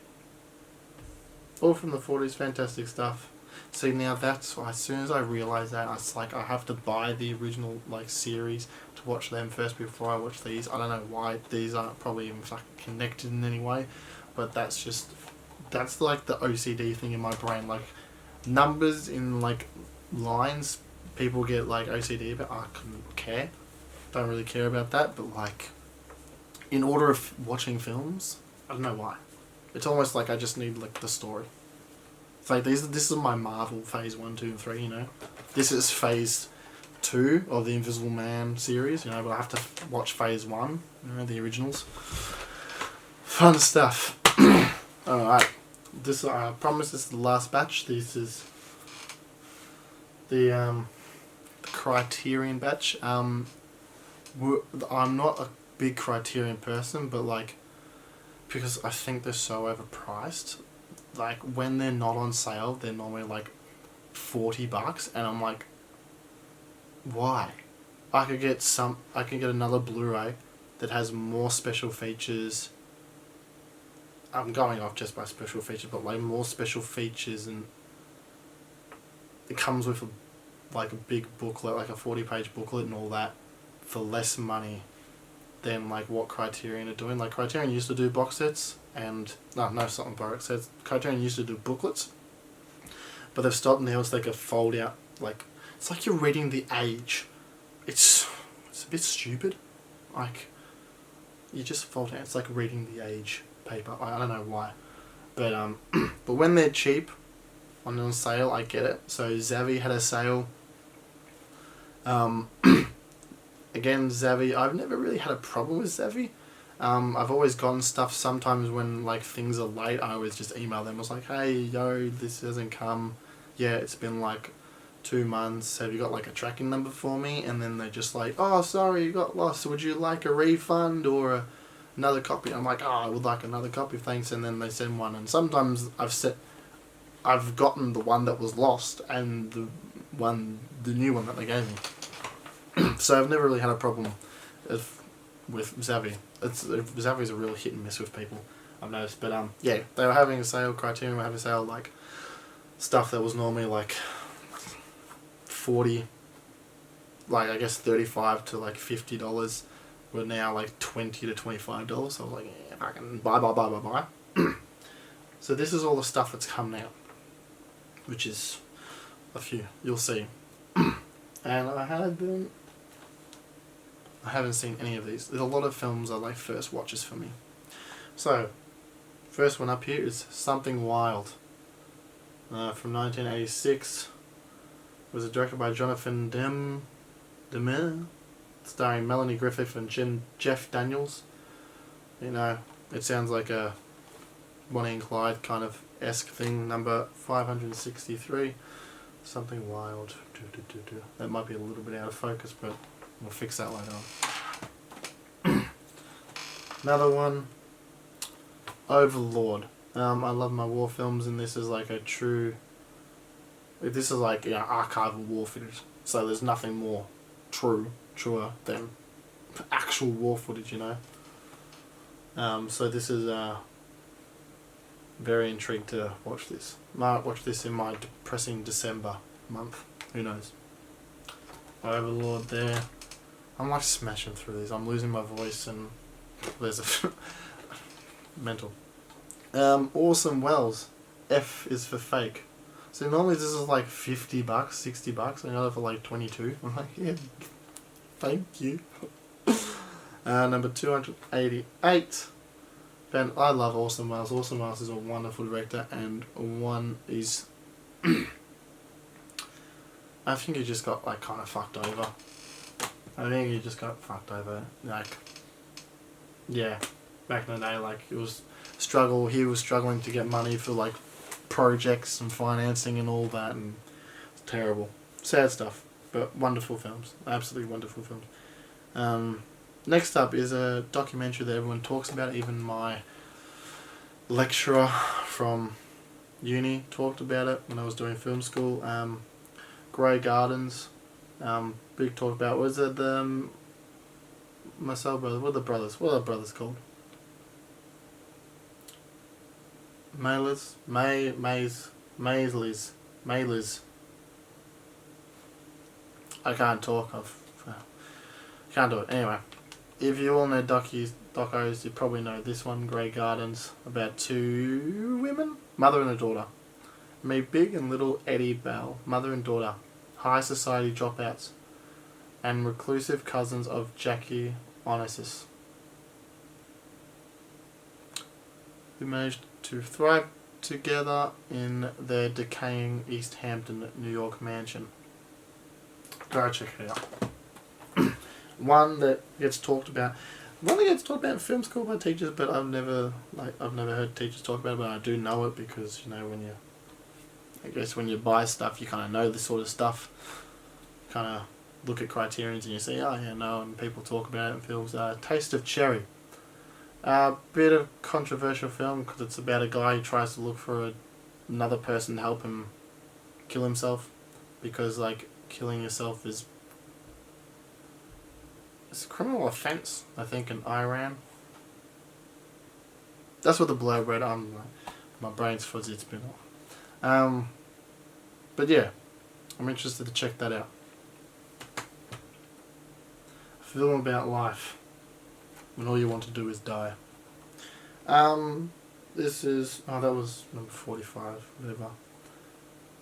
Speaker 1: All from the 40s, fantastic stuff. See, now that's why, as soon as I realised that, I was like, I have to buy the original series to watch them first before I watch these. I don't know why these aren't probably even fucking connected in any way, but that's the OCD thing in my brain. Like, numbers in lines, people get OCD, but I couldn't care. Don't really care about that, but in order of watching films, I don't know why. It's almost like I just need the story. It's like this is my Marvel phase 1, 2, and 3, you know. This is phase 2 of the Invisible Man series, you know, but I have to watch phase 1, you know, the originals. Fun stuff. Alright. This, I promise this is the last batch. This is the Criterion batch. I'm not a big Criterion person, but because I think they're so overpriced. When they're not on sale, they're normally $40, and I'm like, why? I could get another Blu-ray that has more special features. I'm going off just by special features, but more special features, and it comes with a big booklet, a 40-page booklet and all that, for less money than what Criterion are doing. Criterion used to do box sets, and something box sets. Criterion used to do booklets, but they've stopped now. It's a fold out. It's like you're reading The Age. It's a bit stupid. You just fold out. It's like reading The Age paper. I don't know why, but but when they're cheap, on sale, I get it. So Zavvi had a sale. Again, Zavvi, I've never really had a problem with Zavvi. I've always gotten stuff sometimes when things are late. I always just email them. I was like, hey, yo, this hasn't come. Yeah, it's been 2 months. Have you got a tracking number for me? And then they're just oh, sorry, you got lost. Would you like a refund or another copy? I'm like, oh, I would like another copy, thanks. And then they send one. And sometimes I've gotten the one that was lost and the new one that they gave me. So I've never really had a problem with Zavvi. Zavvi's a real hit and miss with people, I've noticed. But yeah, they were having a sale. Criterion were having a sale, stuff that was normally 40, I guess $35 to $50, were now $20 to $25. So I was like, yeah, fucking buy. So this is all the stuff that's come now, which is a few. You'll see. And I haven't seen any of these. There's a lot of films are first watches for me. So, first one up here is Something Wild. From 1986. It was directed by Jonathan Demme, starring Melanie Griffith and Jeff Daniels. You know, it sounds like a Bonnie and Clyde kind of esque thing. Number 563. Something Wild. That might be a little bit out of focus, but we'll fix that later on. Another one, Overlord. I love my war films, and this is a true. This is archival war footage. So there's nothing more truer than actual war footage, you know. So this is very intrigued to watch this. Might watch this in my depressing December month. Who knows? Overlord there. I'm smashing through these. I'm losing my voice and there's a mental. Awesome Wells. F is for fake. So normally this is $50, $60. I got it for 22. I'm like, yeah, thank you. Number 288. Ben, I love Awesome Wells. Awesome Wells is a wonderful director, and one is I think he just got kind of fucked over. Yeah, back in the day, it was struggle. He was struggling to get money for projects and financing and all that, and it's terrible, sad stuff. But wonderful films. Absolutely wonderful films. Next up is a documentary that everyone talks about. Even my lecturer from uni talked about it when I was doing film school. Grey Gardens. Big talk about. Was it the Marcel brothers? What are the brothers? What are the brothers called? Maylers. I can't talk. Can't do it. Anyway, if you all know docos, you probably know this one, Grey Gardens, about two women, mother and a daughter. Meet Big and Little Eddie Bell, mother and daughter, high society dropouts, and reclusive cousins of Jackie Onassis, who managed to thrive together in their decaying East Hampton, New York mansion. Go check it out. One that gets talked about in film school by teachers, but I've never heard teachers talk about it, but I do know it because, you know, when you buy stuff, you kind of know this sort of stuff. Kind of look at criterions and you say, oh yeah, no, and people talk about it in films. Taste of Cherry. A bit of controversial film because it's about a guy who tries to look for another person to help him kill himself, because like killing yourself is a criminal offence, I think, in Iran. That's what the blurb read. My brain's fuzzy. It's been off. But yeah, I'm interested to check that out. A film about life when all you want to do is die. This is... Oh, that was number 45, whatever.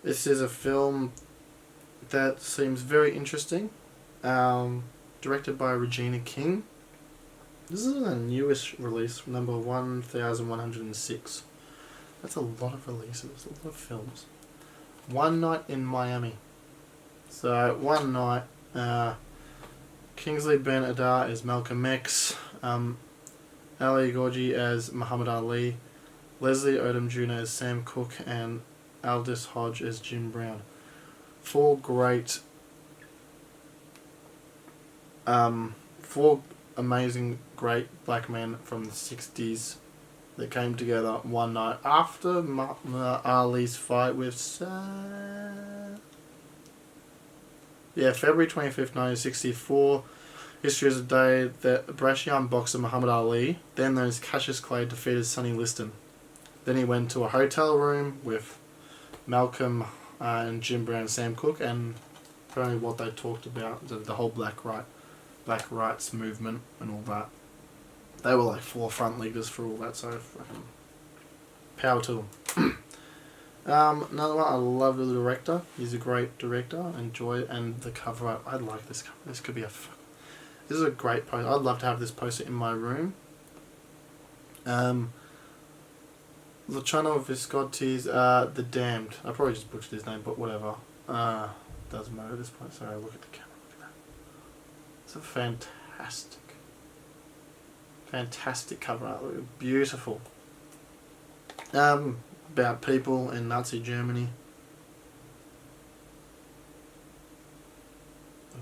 Speaker 1: This is a film that seems very interesting. Directed by Regina King. This is a newish release, number 1106. That's a lot of releases, a lot of films. One Night in Miami. So, One Night... Kingsley Ben-Adir as Malcolm X, Ali Gorgi as Muhammad Ali, Leslie Odom Jr. as Sam Cooke, and Aldous Hodge as Jim Brown. Four amazing, great black men from the 60s that came together one night after Ali's fight with February 25th, 1964. History is a day that Brashian boxer Muhammad Ali, then known as Cassius Clay, defeated Sonny Liston. Then he went to a hotel room with Malcolm and Jim Brown and Sam Cooke, and apparently what they talked about, the whole black rights movement and all that. They were like forefront leaders for all that, so fucking power to them. Another one, I love the director. He's a great director. Enjoy it. And the cover art, I like this cover. This could be this is a great poster. I'd love to have this poster in my room. Luciano Visconti's The Damned. I probably just butchered his name, but whatever. Doesn't matter at this point. Sorry, look at the camera. Look at that. It's a fantastic cover art. Beautiful. About people in Nazi Germany.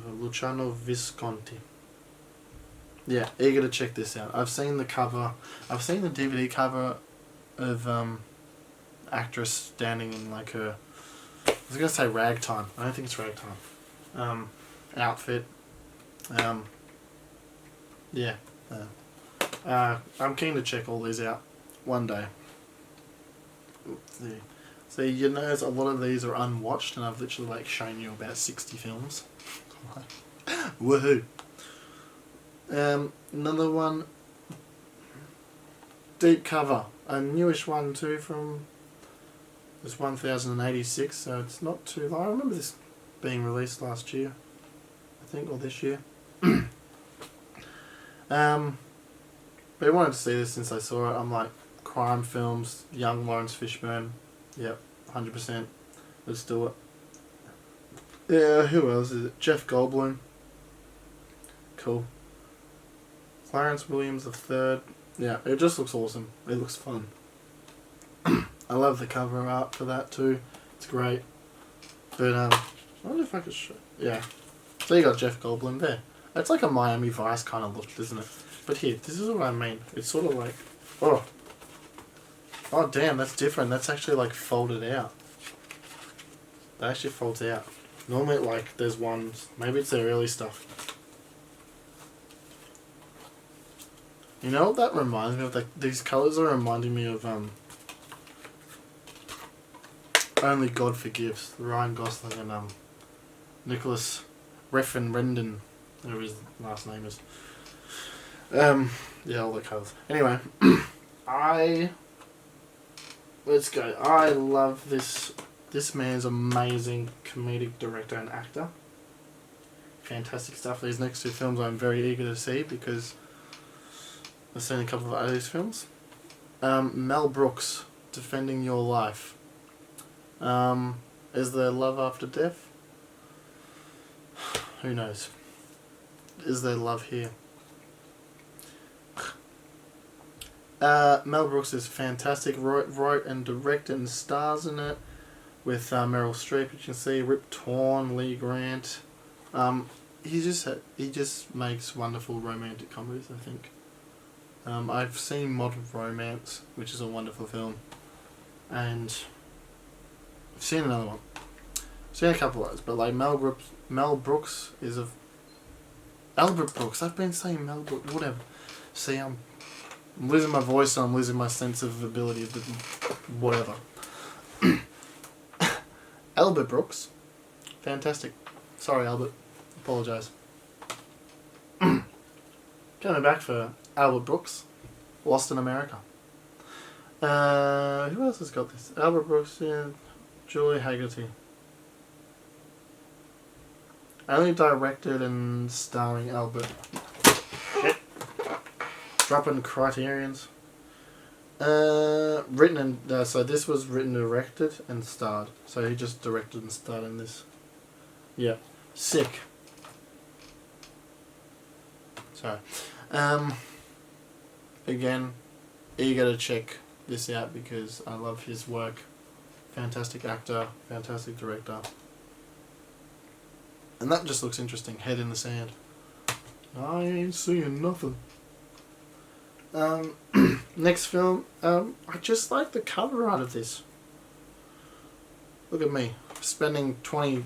Speaker 1: Luciano Visconti. Yeah, eager to check this out. I've seen the cover. I've seen the DVD cover of actress standing in like her... I was going to say ragtime. I don't think it's ragtime. Outfit. I'm keen to check all these out one day. See, you know, a lot of these are unwatched, and I've literally like shown you about 60 films. Woohoo! Another one, Deep Cover, a newish one too from this 1086, so it's not too long. I remember this being released last year, I think, or this year. But I wanted to see this since I saw it. I'm like, crime films, young Lawrence Fishburne, yep, 100%, let's do it. Yeah, who else is it? Jeff Goldblum, cool. Clarence Williams III, yeah, it just looks awesome, it looks fun. I love the cover art for that too, it's great. But I wonder if I could show. Yeah. So you got Jeff Goldblum there. It's like a Miami Vice kind of look, isn't it? But here, this is what I mean. It's sort of like, oh damn, that's different. That's actually like folded out. That actually folds out. Normally, like, there's ones. Maybe it's their early stuff. You know what that reminds me of? Like, these colours are reminding me of Only God Forgives. Ryan Gosling and Nicholas Refn, whatever his last name is. Yeah, all the colours. Anyway, let's go. I love this. This man's amazing comedic director and actor. Fantastic stuff. These next two films I'm very eager to see because I've seen a couple of these films. Mel Brooks, Defending Your Life. Is there love after death? Who knows? Is there love here? Mel Brooks is fantastic. Wrote and directed and stars in it with Meryl Streep. You can see Rip Torn, Lee Grant. He just makes wonderful romantic comedies, I think. I've seen Modern Romance, which is a wonderful film, and I've seen another one. I've seen a couple of those, but like Mel Brooks is a Albert Brooks. I've been saying Mel Brooks, whatever. See, I'm losing my voice and I'm losing my sense of ability of whatever. Albert Brooks, fantastic. Sorry, Albert. Apologise. Coming back for Albert Brooks, Lost in America. Who else has got this? Albert Brooks and Julie Haggerty. Only directed and starring Albert. Shit. Dropping Criterions. Written and so this was written, directed, and starred. So he just directed and starred in this. Yeah, sick. Sorry. Again, eager to check this out because I love his work. Fantastic actor, fantastic director. And that just looks interesting. Head in the sand. I ain't seeing nothing. Next film. I just like the cover art of this. Look at me. Spending $25.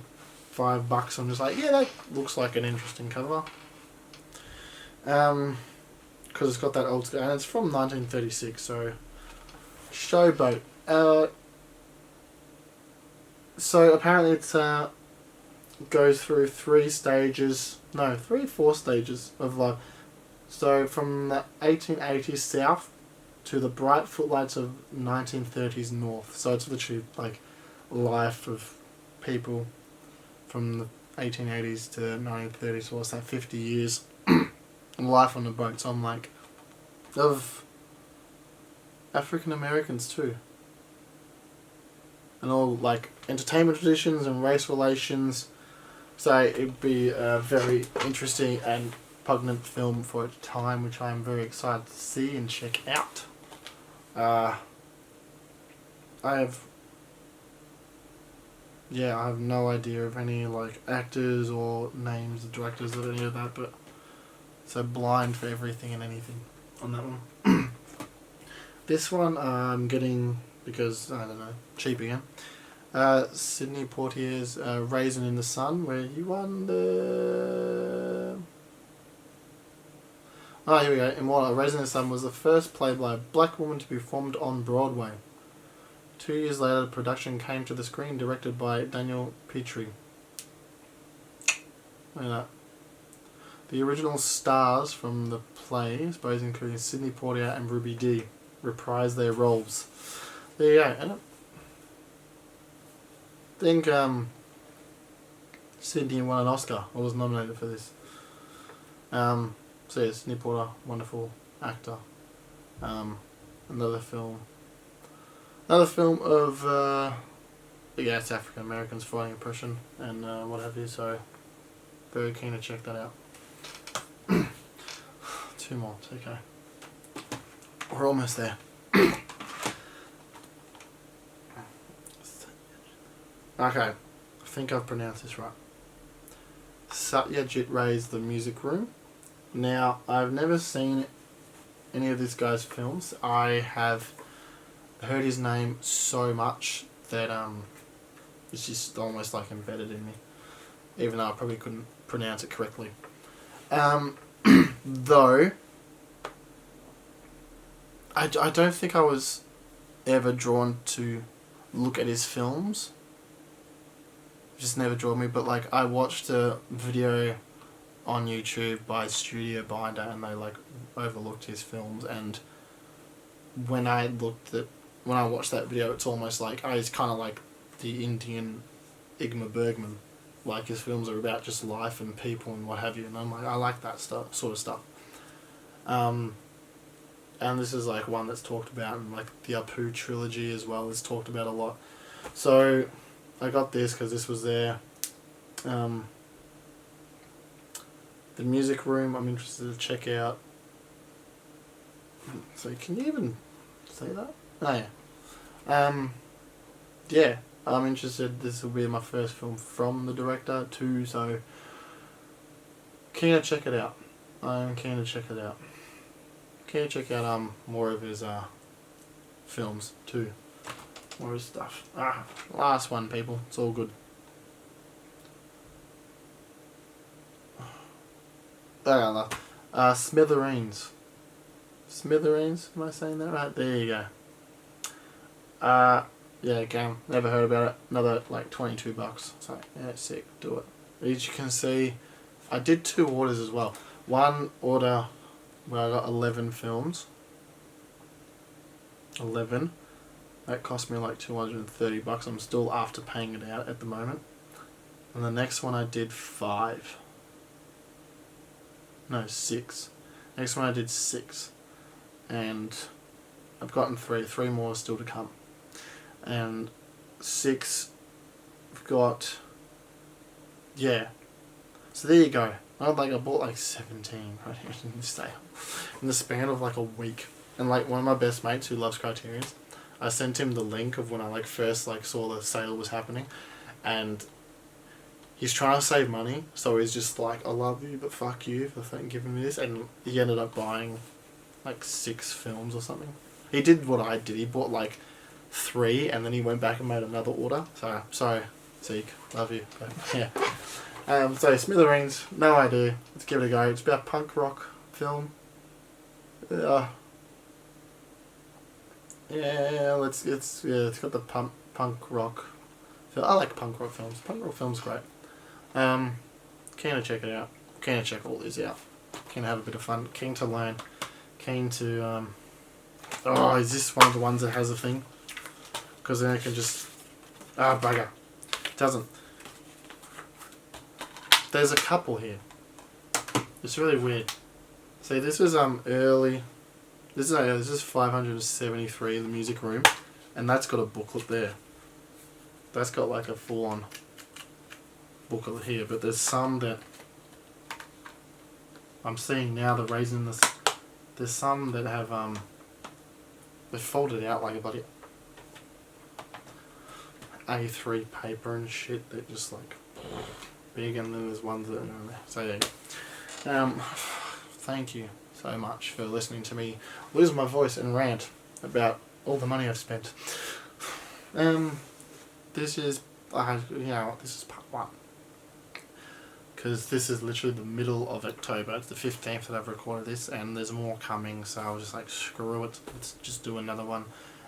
Speaker 1: I'm just like, yeah, that looks like an interesting cover. Because it's got that old school. And it's from 1936, so... Showboat. So apparently it's... goes through 4 stages of life. So from the 1880s south to the bright footlights of 1930s north. So it's literally like life of people from the 1880s to 1930s. So what's that, 50 years? Life on the boat. So I'm like, of African Americans too. And all like entertainment traditions and race relations. So it'd be a very interesting and poignant film for its time, which I'm very excited to see and check out. I have no idea of any like actors or names of directors of any of that, but so blind for everything and anything on that one. This one I'm getting because I don't know, cheap again. Sidney Poitier's Raisin in the Sun, where he won the... Oh, here we go. Immortal. Raisin in the Sun was the first play by a black woman to be performed on Broadway. 2 years later, the production came to the screen, directed by Daniel Petrie. Look at that. The original stars from the play, both including Sidney Poitier and Ruby Dee, reprised their roles. There you go. And I think Sidney won an Oscar or was nominated for this. So yeah, Sidney Poitier, wonderful actor. Another film of it's African Americans fighting oppression and what have you. So very keen to check that out. 2 more, it's okay. We're almost there. Okay, think I've pronounced this right. Satyajit Ray's The Music Room. Now, I've never seen any of this guy's films. I have heard his name so much that it's just almost like embedded in me, even though I probably couldn't pronounce it correctly. Though, I don't think I was ever drawn to look at his films. Just never drew me, but like I watched a video on YouTube by Studio Binder and they like overlooked his films, and when I watched that video, it's almost like he's kind of like the Indian Ingmar Bergman. Like his films are about just life and people and what have you, and I'm like, I like that sort of stuff. And this is like one that's talked about, and like the Apu trilogy as well is talked about a lot. So I got this because this was there. The Music Room, I'm interested to check out. So can you even say that? Oh yeah. Yeah, I'm interested. This will be my first film from the director too, so keen to check it out. I'm keen to check it out. Keen to check out more of his films too. More of his stuff. Last one, people. It's all good. Smithereens. Smithereens? Am I saying that right? There you go. Yeah, again, never heard about it. Another like $22. So yeah, sick. Do it. As you can see, I did 2 orders as well. One order where I got 11 films. 11. That cost me like $230. I'm still after paying it out at the moment. And the next one I did 5. No, 6. Next one I did 6. And I've gotten 3. 3 more still to come. And 6, I've got, yeah. So there you go. I bought like 17 right here in this day, in the span of like a week. And like one of my best mates who loves Criterions, I sent him the link of when I like first like saw the sale was happening, and he's trying to save money, so he's just like, I love you, but fuck you for giving me this, and he ended up buying like 6 films or something. He did what I did. He bought like 3, and then he went back and made another order. So sorry, Zeke, love you. But, yeah. So Smithereens, no idea. Let's give it a go. It's about punk rock film. Yeah, it's got the punk rock. So I like punk rock films. Punk rock films great. Keen to check it out. Keen to check all these out. Keen to have a bit of fun. Keen to learn. Keen to oh, is this one of the ones that has a thing? Because then I can just... bugger. It doesn't. There's a couple here. It's really weird. See, this is early... This is 573, The Music Room. And that's got a booklet there. That's got like a full-on booklet here. But there's some that... I'm seeing now the reason this... There's some that have... They're folded out like a bloody... A3 paper and shit that just like big, and then there's ones that are in there. So yeah. Thank you so much for listening to me lose my voice and rant about all the money I've spent. This is this is part 1, because this is literally the middle of October. It's the 15th that I've recorded this, and there's more coming, so I was just like, screw it, let's just do another one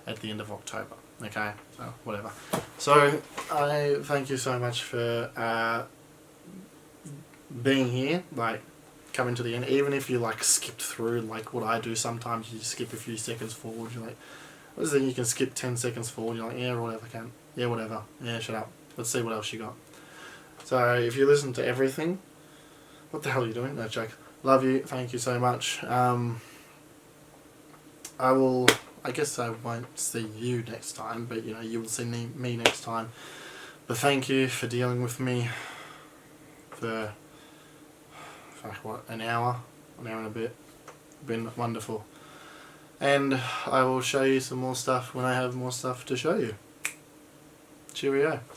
Speaker 1: at the end of October. Okay, so whatever. So I thank you so much for being here, like coming to the end. Even if you like skipped through, like what I do sometimes, you skip a few seconds forward. You're like, what is it? You can skip 10 seconds forward. You're like, yeah, whatever, can. Yeah, whatever. Yeah, shut up. Let's see what else you got. So if you listen to everything, what the hell are you doing? No joke. Love you. Thank you so much. I guess I won't see you next time, but you know, you will see me next time. But thank you for dealing with me for what, an hour and a bit. Been wonderful. And I will show you some more stuff when I have more stuff to show you. Cheerio.